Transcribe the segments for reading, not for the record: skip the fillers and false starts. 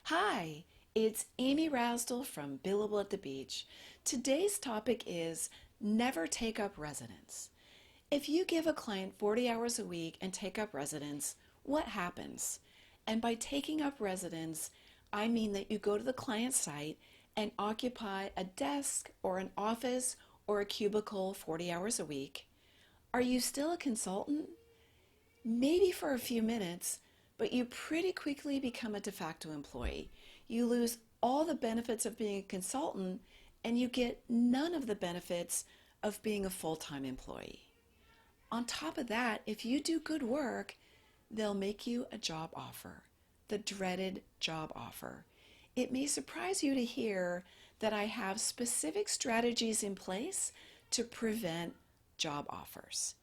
Hi, it's Amy Rasdell from Billable at the Beach. Today's topic is never take up residence. If you give a client 40 hours a week and take up residence, what happens? And by taking up residence, I mean that you go to the client site and occupy a desk or an office or a cubicle 40 hours a week. Are you still a consultant? Maybe for a few minutes, but you pretty quickly become a de facto employee. You lose all the benefits of being a consultant and you get none of the benefits of being a full-time employee. On top of that, if you do good work, they'll make you a job offer, the dreaded job offer. It may surprise you to hear that I have specific strategies in place to prevent job offers.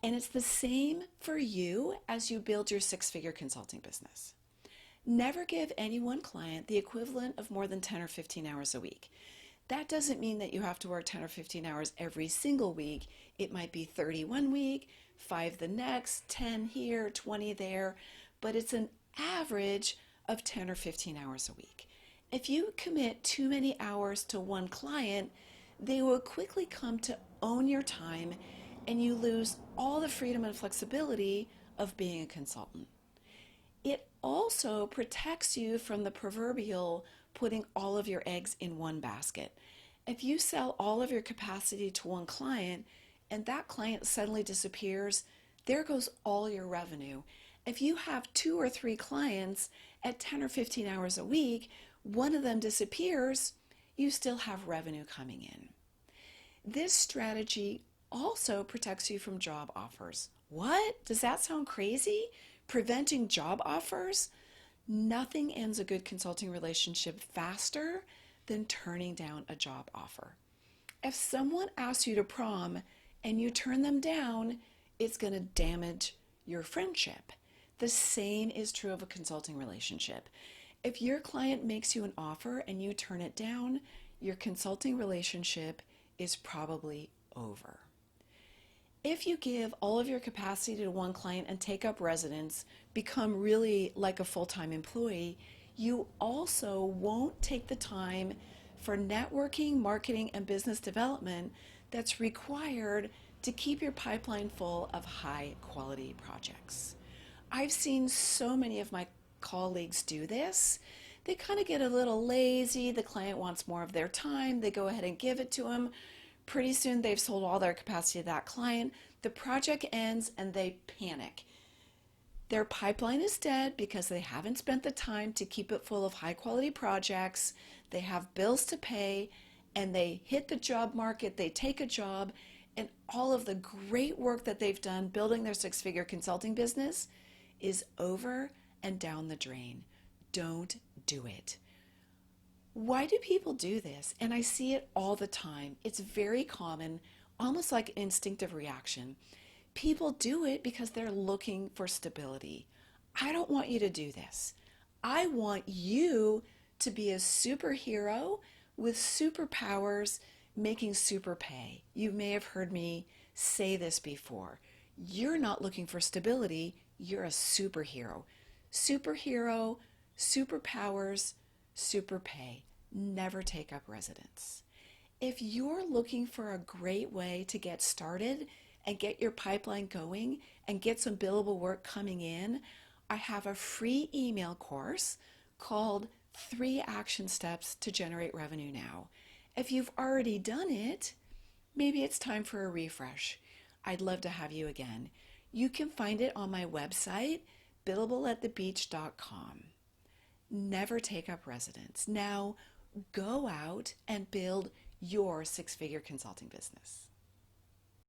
And it's the same for you as you build your six-figure consulting business. Never give any one client the equivalent of more than 10 or 15 hours a week. That doesn't mean that you have to work 10 or 15 hours every single week. It might be 30 one week, 5 the next, 10 here, 20 there, but it's an average of 10 or 15 hours a week. If you commit too many hours to one client, they will quickly come to own your time and you lose all the freedom and flexibility of being a consultant. It also protects you from the proverbial putting all of your eggs in one basket. If you sell all of your capacity to one client and that client suddenly disappears, there goes all your revenue. If you have 2 or 3 clients at 10 or 15 hours a week, one of them disappears, you still have revenue coming in. This strategy also protects you from job offers. What? Does that sound crazy? Preventing job offers? Nothing ends a good consulting relationship faster than turning down a job offer. If someone asks you to prom and you turn them down, it's going to damage your friendship. The same is true of a consulting relationship. If your client makes you an offer and you turn it down, your consulting relationship is probably over. If you give all of your capacity to one client and take up residence, become really like a full-time employee, you also won't take the time for networking, marketing, and business development that's required to keep your pipeline full of high-quality projects. I've seen so many of my colleagues do this. They kind of get a little lazy. The client wants more of their time. They go ahead and give it to them. Pretty soon they've sold all their capacity to that client. The project ends and they panic. Their pipeline is dead because they haven't spent the time to keep it full of high quality projects. They have bills to pay and they hit the job market, they take a job, and all of the great work that they've done building their six-figure consulting business is over and down the drain. Don't do it. Why do people do this? And I see it all the time. It's very common, almost like an instinctive reaction. People do it because they're looking for stability. I don't want you to do this. I want you to be a superhero with superpowers making super pay. You may have heard me say this before. You're not looking for stability. You're a superhero. Superhero, superpowers, super pay. Never take up residence. If you're looking for a great way to get started and get your pipeline going and get some billable work coming in, I have a free email course called 3 Action Steps to Generate Revenue Now. If you've already done it, maybe it's time for a refresh. I'd love to have you again. You can find it on my website, billableatthebeach.com. Never take up residence. Now, go out and build your six-figure consulting business.